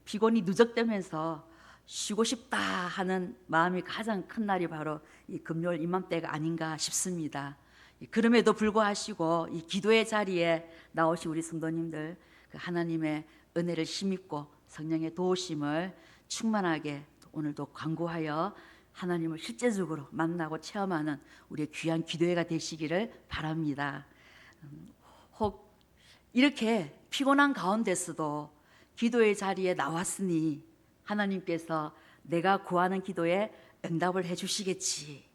피곤이 누적되면서 쉬고 싶다 하는 마음이 가장 큰 날이 바로 이 금요일 이맘때가 아닌가 싶습니다. 그럼에도 불구하시고 이 기도의 자리에 나오신 우리 성도님들, 하나님의 은혜를 힘입고 성령의 도우심을 충만하게 오늘도 간구하여 하나님을 실제적으로 만나고 체험하는 우리의 귀한 기도회가 되시기를 바랍니다. 혹 이렇게 피곤한 가운데서도 기도의 자리에 나왔으니 하나님께서 내가 구하는 기도에 응답을 해주시겠지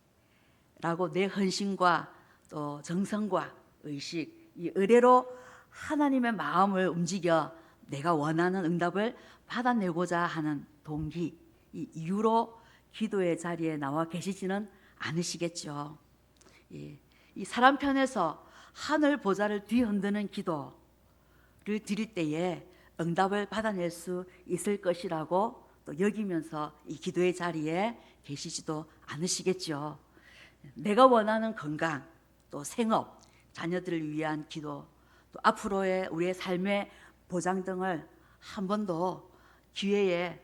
라고 내 헌신과 또 정성과 의식, 이 의뢰로 하나님의 마음을 움직여 내가 원하는 응답을 받아내고자 하는 동기, 이 이유로 기도의 자리에 나와 계시지는 않으시겠죠. 이 사람 편에서 하늘 보좌를 뒤흔드는 기도를 드릴 때에 응답을 받아낼 수 있을 것이라고 또 여기면서 이 기도의 자리에 계시지도 않으시겠죠. 내가 원하는 건강, 또 생업, 자녀들을 위한 기도, 또 앞으로의 우리의 삶의 보장 등을 한 번도 기회에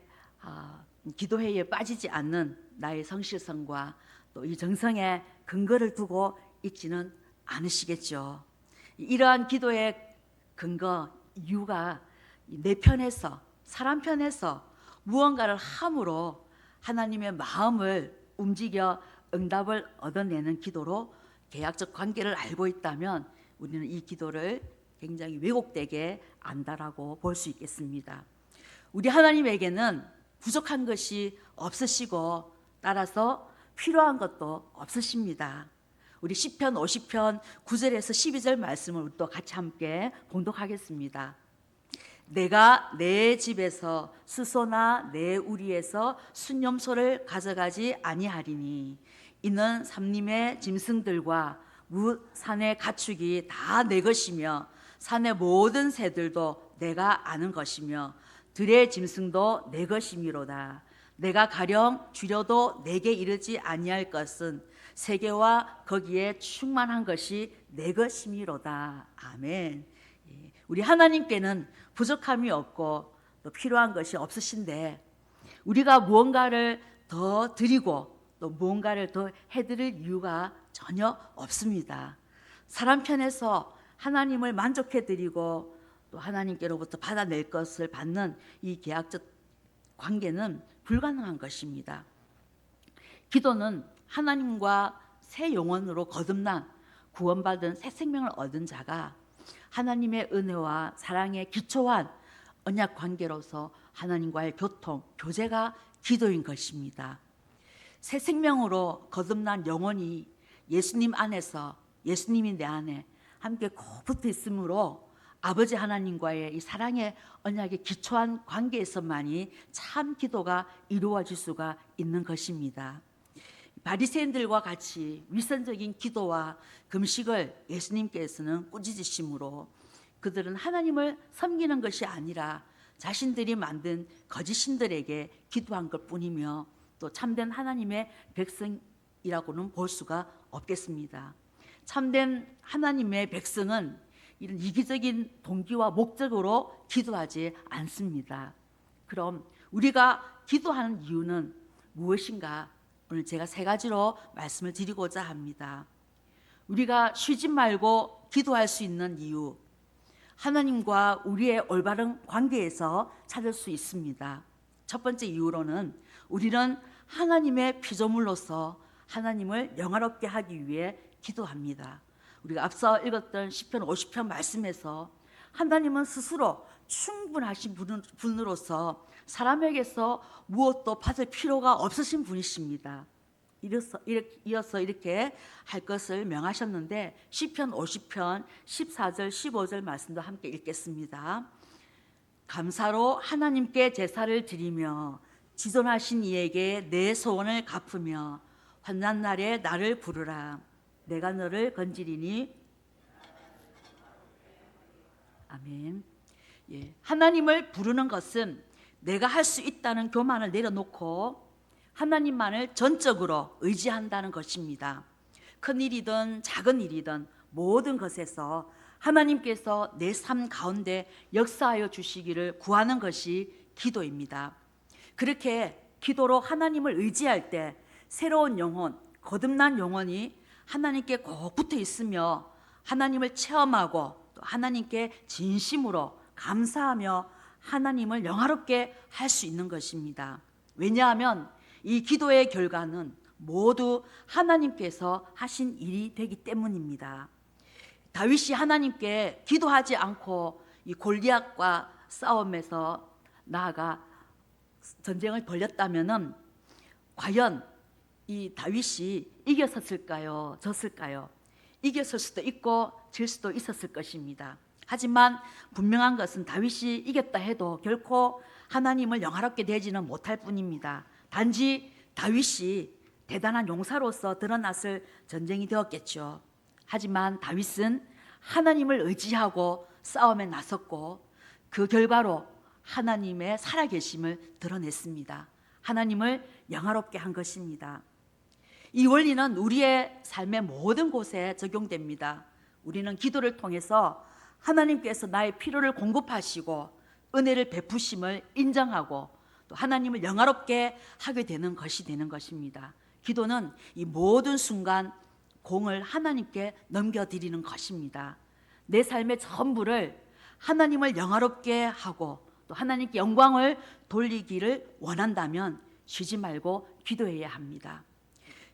기도회에 빠지지 않는 나의 성실성과 또 이 정성에 근거를 두고 있지는 않으시겠죠. 이러한 기도의 근거, 이유가 내 편에서, 사람 편에서 무언가를 함으로 하나님의 마음을 움직여 응답을 얻어내는 기도로 계약적 관계를 알고 있다면 우리는 이 기도를 굉장히 왜곡되게 안다라고 볼 수 있겠습니다. 우리 하나님에게는 부족한 것이 없으시고 따라서 필요한 것도 없으십니다. 우리 시편 50편 9절에서 12절 말씀을 또 같이 함께 봉독하겠습니다. 내가 내 집에서 스소나 내 우리에서 순념소를 가져가지 아니하리니 이는 삼림의 짐승들과 무 산의 가축이 다 내 것이며 산의 모든 새들도 내가 아는 것이며 들의 짐승도 내 것이미로다. 내가 가령 줄여도 내게 이르지 아니할 것은 세계와 거기에 충만한 것이 내 것이미로다. 아멘. 우리 하나님께는 부족함이 없고 또 필요한 것이 없으신데 우리가 무언가를 더 드리고 또 무언가를 더 해드릴 이유가 전혀 없습니다. 사람 편에서 하나님을 만족해드리고 또 하나님께로부터 받아낼 것을 받는 이 계약적 관계는 불가능한 것입니다. 기도는 하나님과 새 영혼으로 거듭난 구원받은 새 생명을 얻은 자가 하나님의 은혜와 사랑에 기초한 언약 관계로서 하나님과의 교통, 교제가 기도인 것입니다. 새 생명으로 거듭난 영혼이 예수님 안에서, 예수님이 내 안에 함께 꼭 붙어 있으므로 아버지 하나님과의 이 사랑의 언약에 기초한 관계에서만이 참 기도가 이루어질 수가 있는 것입니다. 바리새인들과 같이 위선적인 기도와 금식을 예수님께서는 꾸짖으심으로 그들은 하나님을 섬기는 것이 아니라 자신들이 만든 거짓 신들에게 기도한 것뿐이며 또 참된 하나님의 백성이라고는 볼 수가 없겠습니다. 참된 하나님의 백성은 이런 이기적인 동기와 목적으로 기도하지 않습니다. 그럼 우리가 기도하는 이유는 무엇인가? 오늘 제가 세 가지로 말씀을 드리고자 합니다. 우리가 쉬지 말고 기도할 수 있는 이유, 하나님과 우리의 올바른 관계에서 찾을 수 있습니다. 첫 번째 이유로는 우리는 하나님의 피조물로서 하나님을 영화롭게 하기 위해 기도합니다. 우리가 앞서 읽었던 시편 50편 말씀에서 하나님은 스스로 충분하신 분으로서 사람에게서 무엇도 받을 필요가 없으신 분이십니다. 이어서 이렇게 할 것을 명하셨는데 시편 50편 14절 15절 말씀도 함께 읽겠습니다. 감사로 하나님께 제사를 드리며 지존하신 이에게 내 소원을 갚으며 환난 날에 나를 부르라. 내가 너를 건지리니. 아멘. 하나님을 부르는 것은 내가 할 수 있다는 교만을 내려놓고 하나님만을 전적으로 의지한다는 것입니다. 큰 일이든 작은 일이든 모든 것에서 하나님께서 내 삶 가운데 역사하여 주시기를 구하는 것이 기도입니다. 그렇게 기도로 하나님을 의지할 때 새로운 영혼, 거듭난 영혼이 하나님께 꼭 붙어 있으며 하나님을 체험하고 또 하나님께 진심으로 감사하며 하나님을 영화롭게 할 수 있는 것입니다. 왜냐하면 이 기도의 결과는 모두 하나님께서 하신 일이 되기 때문입니다. 다윗이 하나님께 기도하지 않고 이 골리앗과 싸움에서 나아가 전쟁을 벌였다면은 과연 이 다윗이 이겼었을까요? 졌을까요? 이겼을 수도 있고 질 수도 있었을 것입니다. 하지만 분명한 것은 다윗이 이겼다 해도 결코 하나님을 영화롭게 되지는 못할 뿐입니다. 단지 다윗이 대단한 용사로서 드러났을 전쟁이 되었겠죠. 하지만 다윗은 하나님을 의지하고 싸움에 나섰고 그 결과로 하나님의 살아계심을 드러냈습니다. 하나님을 영화롭게 한 것입니다. 이 원리는 우리의 삶의 모든 곳에 적용됩니다. 우리는 기도를 통해서 하나님께서 나의 필요를 공급하시고 은혜를 베푸심을 인정하고 또 하나님을 영화롭게 하게 되는 것이 되는 것입니다. 기도는 이 모든 순간 공을 하나님께 넘겨드리는 것입니다. 내 삶의 전부를 하나님을 영화롭게 하고 또 하나님께 영광을 돌리기를 원한다면 쉬지 말고 기도해야 합니다.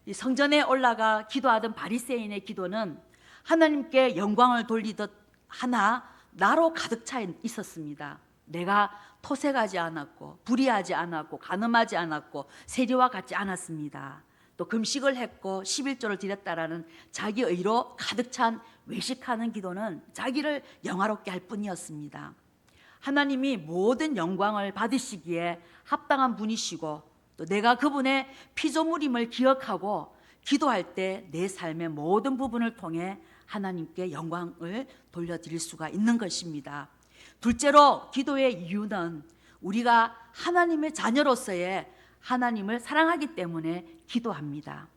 이 성전에 올라가 기도하던 바리새인의 기도는 하나님께 영광을 돌리듯 하나 나로 가득 차 있었습니다. 내가 토색하지 않았고 불의하지 않았고 간음하지 않았고 세리와 같지 않았습니다. 또 금식을 했고 11조를 드렸다라는 자기 의로 가득 찬 외식하는 기도는 자기를 영화롭게 할 뿐이었습니다. 하나님이 모든 영광을 받으시기에 합당한 분이시고 또 내가 그분의 피조물임을 기억하고 기도할 때 내 삶의 모든 부분을 통해 하나님께 영광을 돌려드릴 수가 있는 것입니다. 둘째로 기도의 이유는 우리가 하나님의 자녀로서의 하나님을 사랑하기 때문에 기도합니다.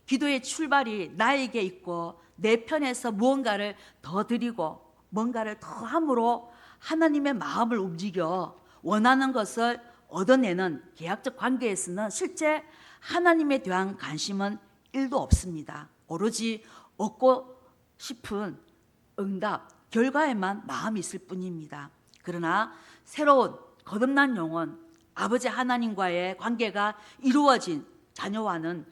기도의 출발이 나에게 있고 내 편에서 무언가를 더 드리고 뭔가를 더 함으로 하나님의 마음을 움직여 원하는 것을 얻어내는 계약적 관계에서는 실제 하나님에 대한 관심은 1도 없습니다. 오로지 얻고 싶은 응답, 결과에만 마음이 있을 뿐입니다. 그러나 새로운 거듭난 영혼, 아버지 하나님과의 관계가 이루어진 자녀와는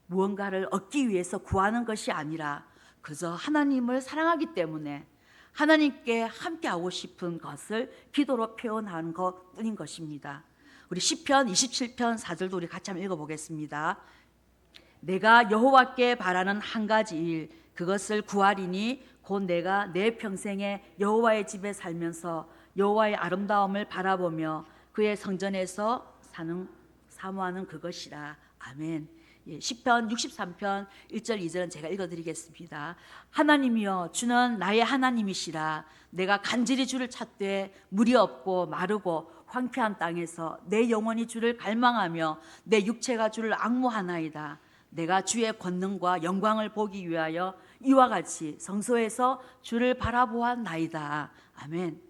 무언가를 얻기 위해서 구하는 것이 아니라 그저 하나님을 사랑하기 때문에 하나님께 함께하고 싶은 것을 기도로 표현하는 것뿐인 것입니다. 우리 시편 27편 4절도 우리 같이 한번 읽어보겠습니다. 내가 여호와께 바라는 한 가지 일 그것을 구하리니 곧 내가 내 평생에 여호와의 집에 살면서 여호와의 아름다움을 바라보며 그의 성전에서 사모하는 그것이라. 아멘. 시편 63편 1절 2절은 제가 읽어드리겠습니다. 하나님이여 주는 나의 하나님이시라. 내가 간절히 주를 찾되 물이 없고 마르고 황폐한 땅에서 내 영혼이 주를 갈망하며 내 육체가 주를 앙모하나이다. 내가 주의 권능과 영광을 보기 위하여 이와 같이 성소에서 주를 바라보았나이다. 아멘.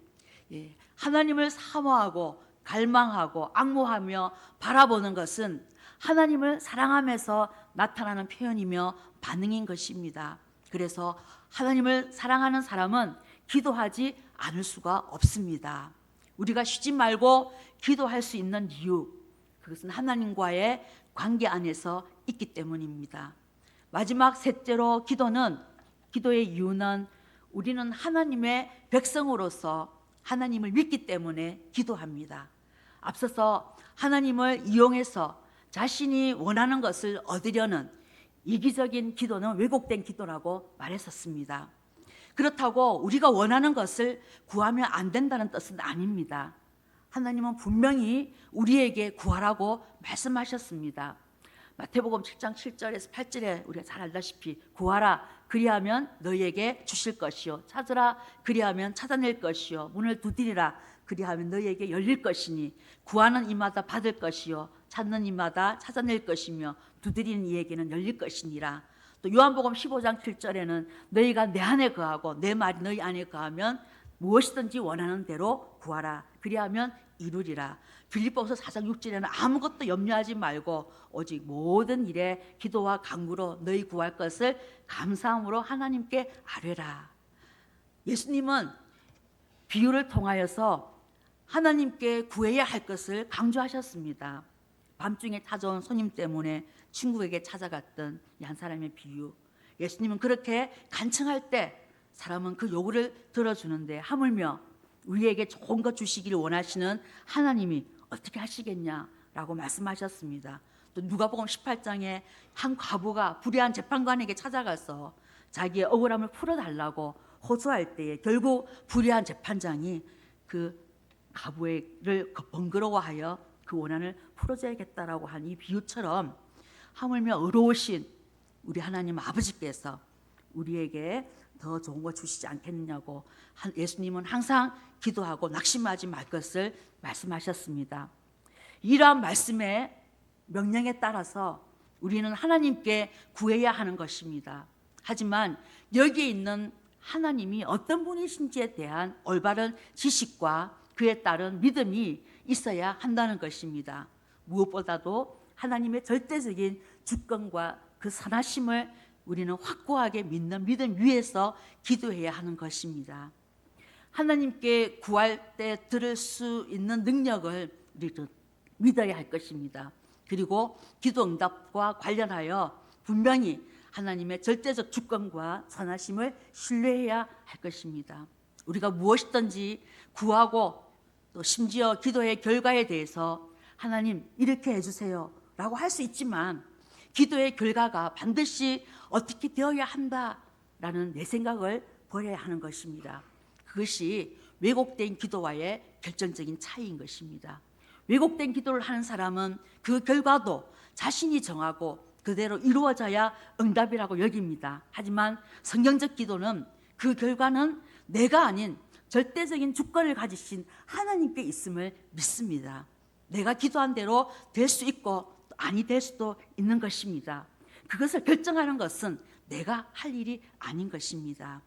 하나님을 사모하고 갈망하고 앙모하며 바라보는 것은 하나님을 사랑하면서 나타나는 표현이며 반응인 것입니다. 그래서 하나님을 사랑하는 사람은 기도하지 않을 수가 없습니다. 우리가 쉬지 말고 기도할 수 있는 이유, 그것은 하나님과의 관계 안에서 있기 때문입니다. 마지막 셋째로 기도의 이유는 우리는 하나님의 백성으로서 하나님을 믿기 때문에 기도합니다. 앞서서 하나님을 이용해서 자신이 원하는 것을 얻으려는 이기적인 기도는 왜곡된 기도라고 말했었습니다. 그렇다고 우리가 원하는 것을 구하면 안 된다는 뜻은 아닙니다. 하나님은 분명히 우리에게 구하라고 말씀하셨습니다. 마태복음 7장 7절에서 8절에 우리가 잘 알다시피 구하라 그리하면 너희에게 주실 것이요 찾으라 그리하면 찾아낼 것이요 문을 두드리라 그리하면 너희에게 열릴 것이니 구하는 이마다 받을 것이요 찾는 이마다 찾아낼 것이며 두드리는 이에게는 열릴 것이니라. 또 요한복음 15장 7절에는 너희가 내 안에 거하고 내 말이 너희 안에 거하면 무엇이든지 원하는 대로 구하라 그리하면 이루리라. 빌립보서 4장 6절에는 아무것도 염려하지 말고 오직 모든 일에 기도와 간구로 너희 구할 것을 감사함으로 하나님께 아뢰라. 예수님은 비유를 통하여서 하나님께 구해야 할 것을 강조하셨습니다. 밤중에 찾아온 손님 때문에 친구에게 찾아갔던 이 한 사람의 비유. 예수님은 그렇게 간청할 때 사람은 그 요구를 들어주는데 하물며 우리에게 좋은 것 주시기를 원하시는 하나님이 어떻게 하시겠냐라고 말씀하셨습니다. 또 누가복음 18장에 한 과부가 불의한 재판관에게 찾아가서 자기의 억울함을 풀어달라고 호소할 때에 결국 불의한 재판장이 그 과부를 번거로워하여 그 원한을 풀어줘야겠다라고 한 이 비유처럼 하물며 의로우신 우리 하나님 아버지께서 우리에게 더 좋은 거 주시지 않겠느냐고 예수님은 항상 기도하고 낙심하지 말 것을 말씀하셨습니다. 이러한 말씀의 명령에 따라서 우리는 하나님께 구해야 하는 것입니다. 하지만 여기에 있는 하나님이 어떤 분이신지에 대한 올바른 지식과 그에 따른 믿음이 있어야 한다는 것입니다. 무엇보다도 하나님의 절대적인 주권과 그 선하심을 우리는 확고하게 믿는 믿음 위에서 기도해야 하는 것입니다. 하나님께 구할 때 들을 수 있는 능력을 우리도 믿어야 할 것입니다. 그리고 기도 응답과 관련하여 분명히 하나님의 절대적 주권과 선하심을 신뢰해야 할 것입니다. 우리가 무엇이든지 구하고 또 심지어 기도의 결과에 대해서 하나님 이렇게 해주세요 라고 할 수 있지만 기도의 결과가 반드시 어떻게 되어야 한다라는 내 생각을 버려야 하는 것입니다. 그것이 왜곡된 기도와의 결정적인 차이인 것입니다. 왜곡된 기도를 하는 사람은 그 결과도 자신이 정하고 그대로 이루어져야 응답이라고 여깁니다. 하지만 성경적 기도는 그 결과는 내가 아닌 절대적인 주권을 가지신 하나님께 있음을 믿습니다. 내가 기도한 대로 될 수 있고 아니 될 수도 있는 것입니다. 그것을 결정하는 것은 내가 할 일이 아닌 것입니다.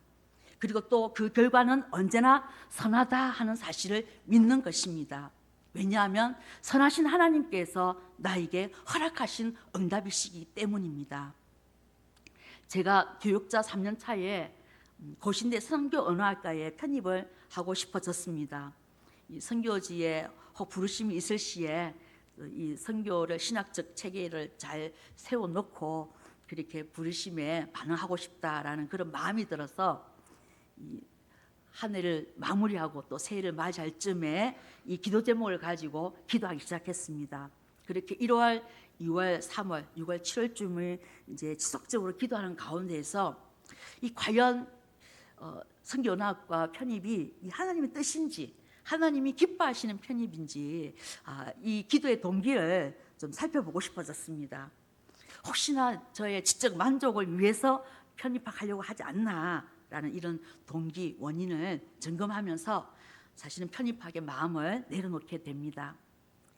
그리고 또 그 결과는 언제나 선하다 하는 사실을 믿는 것입니다. 왜냐하면 선하신 하나님께서 나에게 허락하신 응답이시기 때문입니다. 제가 교육자 3년 차에 고신대 선교 언어학과에 편입을 하고 싶어졌습니다. 이 선교지에 혹 부르심이 있을 시에 이 선교를 신학적 체계를 잘 세워놓고 그렇게 부르심에 반응하고 싶다라는 그런 마음이 들어서 이 한 해를 마무리하고 또 새해를 맞이할 쯤에 이 기도 제목을 가지고 기도하기 시작했습니다. 그렇게 1월, 2월, 3월, 6월, 7월쯤을 이제 지속적으로 기도하는 가운데에서 이 과연 선교연합과 편입이 이 하나님의 뜻인지 하나님이 기뻐하시는 편입인지 이 기도의 동기를 좀 살펴보고 싶어졌습니다. 혹시나 저의 지적 만족을 위해서 편입하려고 하지 않나라는 이런 동기, 원인을 점검하면서 사실은 편입하게 마음을 내려놓게 됩니다.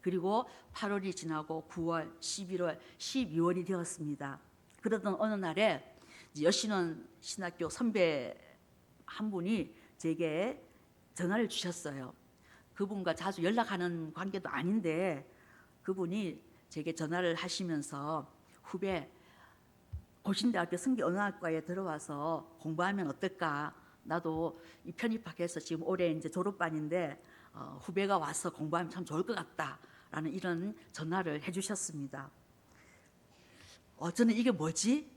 그리고 8월이 지나고 9월, 11월, 12월이 되었습니다. 그러던 어느 날에 여신원 신학교 선배 한 분이 제게 전화를 주셨어요. 그분과 자주 연락하는 관계도 아닌데 그분이 제게 전화를 하시면서 후배 고신대학교 선교언어학과에 들어와서 공부하면 어떨까? 나도 이 편입학해서 지금 올해 이제 졸업반인데 후배가 와서 공부하면 참 좋을 것 같다라는 이런 전화를 해주셨습니다. 저는 이게 뭐지?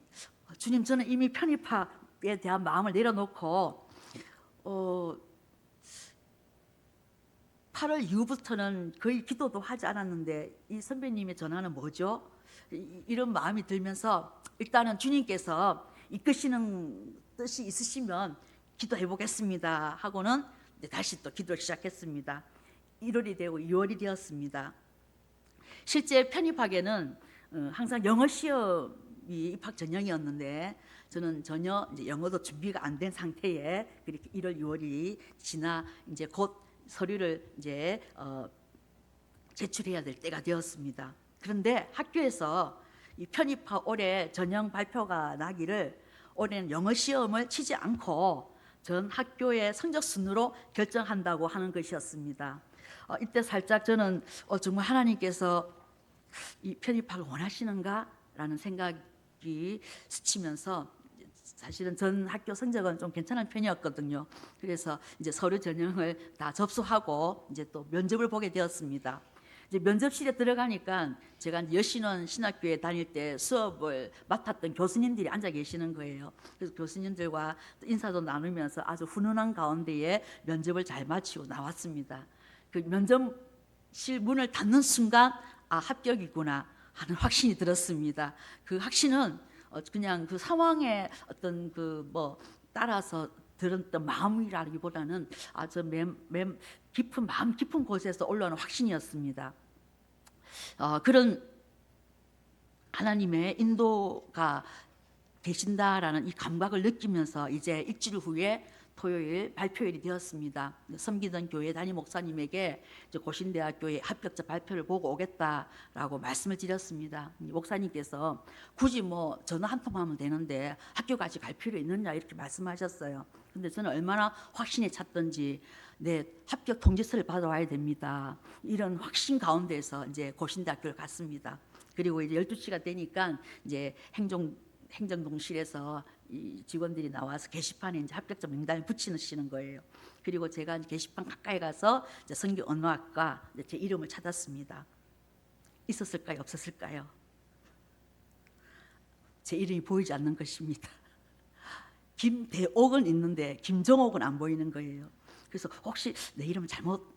주님, 저는 이미 편입학에 대한 마음을 내려놓고 8월 이후부터는 거의 기도도 하지 않았는데 이 선배님의 전화는 뭐죠? 이런 마음이 들면서 일단은 주님께서 이끄시는 뜻이 있으시면 기도해 보겠습니다 하고는 다시 또 기도를 시작했습니다. 1월이 되고 2월이 되었습니다. 실제 편입학에는 항상 영어 시험이 입학 전형이었는데 저는 전혀 이제 영어도 준비가 안 된 상태에 그렇게 1월, 2월이 지나 이제 곧 서류를 이제 제출해야 될 때가 되었습니다. 그런데 학교에서 이 편입학 올해 전형 발표가 나기를 올해는 영어 시험을 치지 않고 전 학교의 성적 순으로 결정한다고 하는 것이었습니다. 이때 살짝 저는 정말 하나님께서 이 편입학을 원하시는가라는 생각이 스치면서, 사실은 전 학교 성적은 좀 괜찮은 편이었거든요. 그래서 이제 서류 전형을 다 접수하고 이제 또 면접을 보게 되었습니다. 이제 면접실에 들어가니까 제가 이제 여신원 신학교에 다닐 때 수업을 맡았던 교수님들이 앉아 계시는 거예요. 그래서 교수님들과 인사도 나누면서 아주 훈훈한 가운데에 면접을 잘 마치고 나왔습니다. 그 면접실 문을 닫는 순간 합격이구나 하는 확신이 들었습니다. 그 확신은 그냥 그 상황에 어떤 그 뭐 따라서 들었던 마음이라기보다는 아주 깊은 마음 깊은 곳에서 올라오는 확신이었습니다. 그런 하나님의 인도가 계신다라는 이 감각을 느끼면서 이제 일주일 후에 토요일 발표일이 되었습니다. 섬기던 교회 담임 목사님에게 이제 고신대학교의 합격자 발표를 보고 오겠다라고 말씀을 드렸습니다. 목사님께서 굳이 뭐 전화 한 통 하면 되는데 학교까지 갈 필요 있느냐 이렇게 말씀하셨어요. 근데 저는 얼마나 확신에 찼던지 합격 통지서를 받아와야 됩니다. 이런 확신 가운데서 이제 고신대학교를 갔습니다. 그리고 이제 12시가 되니까 이제 행정동실에서 이 직원들이 나와서 게시판에 이제 합격자 명단을 붙이시는 거예요. 그리고 제가 이제 게시판 가까이 가서 이제 성경 언어학과 제 이름을 찾았습니다. 있었을까요? 없었을까요? 제 이름이 보이지 않는 것입니다. 김대옥은 있는데 김정옥은 안 보이는 거예요. 그래서 혹시 내 이름을 잘못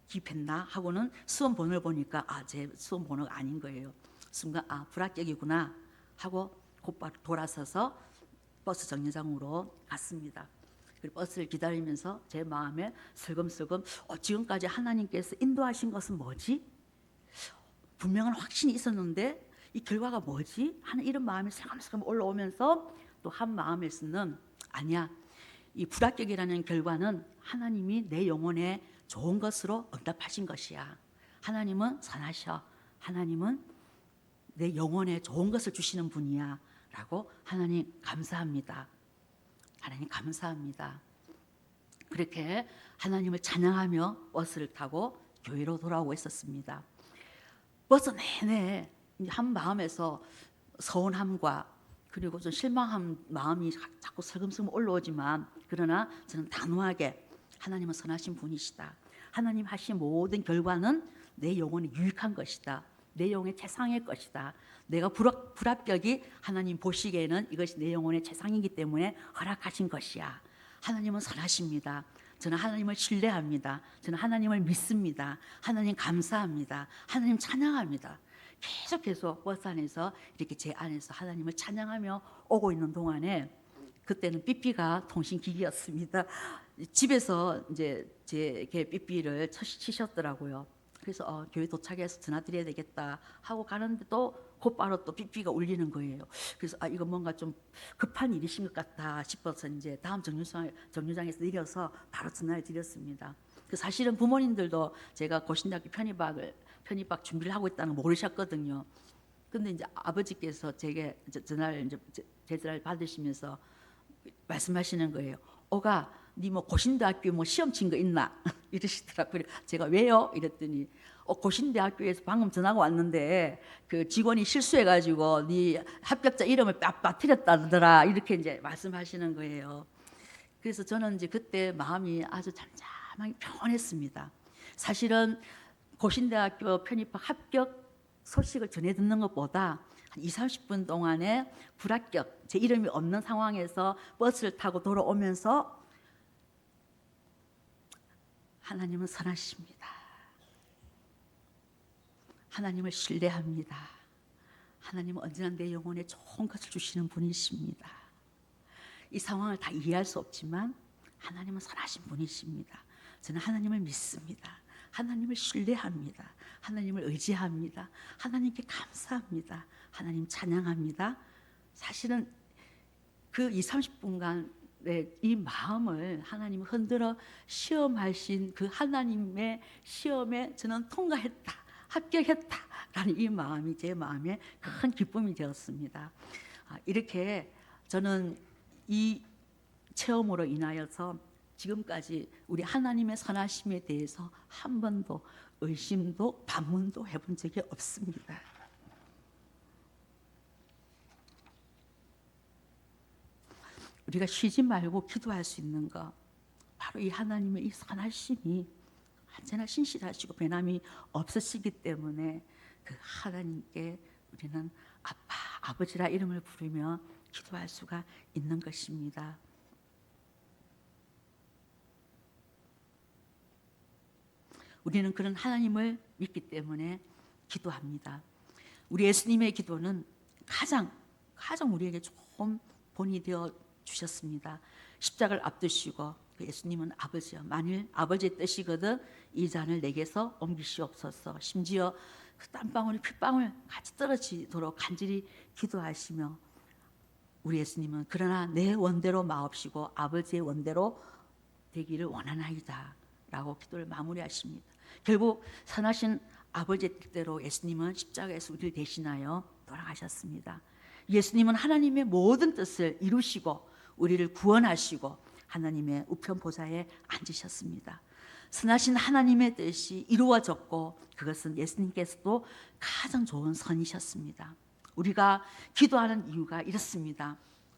기입했나 하고는 수험 번호를 보니까 제 수험 번호가 아닌 거예요. 순간 불합격이구나 하고 곧바로 돌아서서 버스 정류장으로 갔습니다. 그리고 버스를 기다리면서 제 마음에 슬금슬금 지금까지 하나님께서 인도하신 것은 뭐지? 분명한 확신이 있었는데 이 결과가 뭐지? 하는 이런 마음이 슬금슬금 올라오면서 또 한 마음에서는 아니야, 이 불합격이라는 결과는 하나님이 내 영혼에 좋은 것으로 응답하신 것이야. 하나님은 선하셔. 하나님은 내 영혼에 좋은 것을 주시는 분이야 라고 하나님 감사합니다. 하나님 감사합니다. 그렇게 하나님을 찬양하며 버스를 타고 교회로 돌아오고 있었습니다. 버스 내내 한 마음에서 서운함과 그리고 좀 실망한 마음이 자꾸 슬금슬금 올라오지만, 그러나 저는 단호하게 하나님은 선하신 분이시다. 하나님 하신 모든 결과는 내 영혼에 유익한 것이다. 내 영혼의 최상의 것이다. 내가 불합격이 하나님 보시기에는 이것이 내 영혼의 최상이기 때문에 허락하신 것이야. 하나님은 선하십니다. 저는 하나님을 신뢰합니다. 저는 하나님을 믿습니다. 하나님 감사합니다. 하나님 찬양합니다. 계속 버스 안에서 이렇게 제 안에서 하나님을 찬양하며 오고 있는 동안에, 그때는 삐삐가 통신기기였습니다. 집에서 이제 제게 삐삐를 치셨더라고요. 그래서 교회 도착해서 전화 드려야 되겠다 하고 가는데 또 곧바로 또 삐삐가 울리는 거예요. 그래서 이거 뭔가 좀 급한 일이신 것 같다 싶어서 이제 다음 정류장에서 내려서 바로 전화를 드렸습니다. 사실은 부모님들도 제가 고신대학교 편입학 준비를 하고 있다는 걸 모르셨거든요. 근데 이제 아버지께서 제게 제 전화를 받으시면서 말씀하시는 거예요. 오가, 니 뭐 고신대학교 뭐 시험 친 거 있나? 이러시더라고요. 제가 왜요? 이랬더니 고신대학교에서 방금 전화가 왔는데 그 직원이 실수해가지고 니 합격자 이름을 빠뜨렸다더라. 이렇게 이제 말씀하시는 거예요. 그래서 저는 이제 그때 마음이 아주 잠잠하게 평온했습니다. 사실은 고신대학교 편입학 합격 소식을 전해 듣는 것보다 한 20-30분 동안에 불합격, 제 이름이 없는 상황에서 버스를 타고 돌아오면서 하나님은 선하십니다. 하나님을 신뢰합니다. 하나님은 언제나 내 영혼에 좋은 것을 주시는 분이십니다. 이 상황을 다 이해할 수 없지만 하나님은 선하신 분이십니다. 저는 하나님을 믿습니다. 하나님을 신뢰합니다. 하나님을 의지합니다. 하나님께 감사합니다. 하나님 찬양합니다. 사실은 그 20-30분간 이 마음을 하나님 흔들어 시험하신 그 하나님의 시험에 저는 통과했다, 합격했다라는 이 마음이 제 마음에 큰 기쁨이 되었습니다. 이렇게 저는 이 체험으로 인하여서 지금까지 우리 하나님의 선하심에 대해서 한 번도 의심도 반문도 해본 적이 없습니다. 우리가 쉬지 말고 기도할 수 있는 거 바로 이 하나님의 이 선하심이 언제나 신실하시고 변함이 없으시기 때문에 그 하나님께 우리는 아빠, 아버지라 이름을 부르며 기도할 수가 있는 것입니다. 우리는 그런 하나님을 믿기 때문에 기도합니다. 우리 예수님의 기도는 가장 우리에게 좋은 본이 되어 주셨습니다. 십자가를 앞두시고 예수님은 아버지여, 만일 아버지의 뜻이거든 이 잔을 내게서 옮기시옵소서. 심지어 그 땀방울이 핏방울 같이 떨어지도록 간절히 기도하시며 우리 예수님은 그러나 내 원대로 마옵시고 아버지의 원대로 되기를 원하나이다 라고 기도를 마무리하십니다. 결국 선하신 아버지의 뜻대로 예수님은 십자가에서 우리를 대신하여 돌아가셨습니다. 예수님은 하나님의 모든 뜻을 이루시고 우리를 구원하시고 하나님의 우편 보좌에 앉으셨습니다. 선하신 하나님의 뜻이 이루어졌고 그것은 예수님께서도 가장 좋은 선이셨습니다. 우리가 기도하는 이유가 이렇습니다.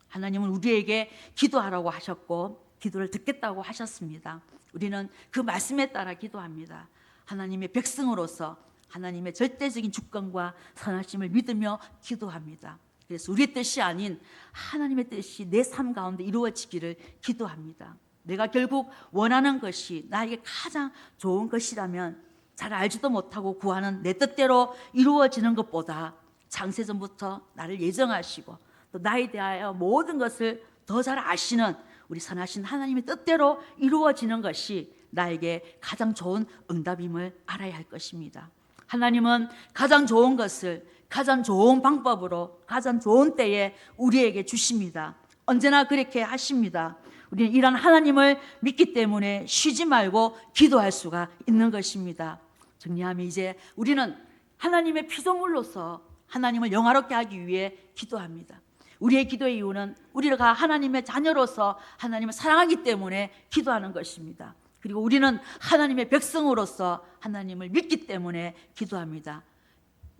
하나님은 우리에게 기도하라고 하셨고 기도를 듣겠다고 하셨습니다. 우리는 그 말씀에 따라 기도합니다. 하나님의 백성으로서 하나님의 절대적인 주권과 선하심을 믿으며 기도합니다. 그래서 우리의 뜻이 아닌 하나님의 뜻이 내 삶 가운데 이루어지기를 기도합니다. 내가 결국 원하는 것이 나에게 가장 좋은 것이라면 잘 알지도 못하고 구하는 내 뜻대로 이루어지는 것보다 창세전부터 나를 예정하시고 또 나에 대하여 모든 것을 더 잘 아시는 우리 선하신 하나님의 뜻대로 이루어지는 것이 나에게 가장 좋은 응답임을 알아야 할 것입니다. 하나님은 가장 좋은 것을 가장 좋은 방법으로 가장 좋은 때에 우리에게 주십니다. 언제나 그렇게 하십니다. 우리는 이런 하나님을 믿기 때문에 쉬지 말고 기도할 수가 있는 것입니다. 정리하면 이제 우리는 하나님의 피조물로서 하나님을 영화롭게 하기 위해 기도합니다. 우리의 기도의 이유는 우리가 하나님의 자녀로서 하나님을 사랑하기 때문에 기도하는 것입니다. 그리고 우리는 하나님의 백성으로서 하나님을 믿기 때문에 기도합니다.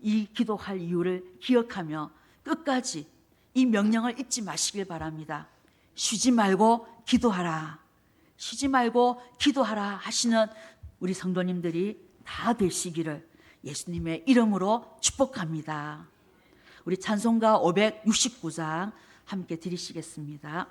이 기도할 이유를 기억하며 끝까지 이 명령을 잊지 마시길 바랍니다. 쉬지 말고 기도하라. 쉬지 말고 기도하라 하시는 우리 성도님들이 다 되시기를 예수님의 이름으로 축복합니다. 우리 찬송가 569장 함께 드리시겠습니다.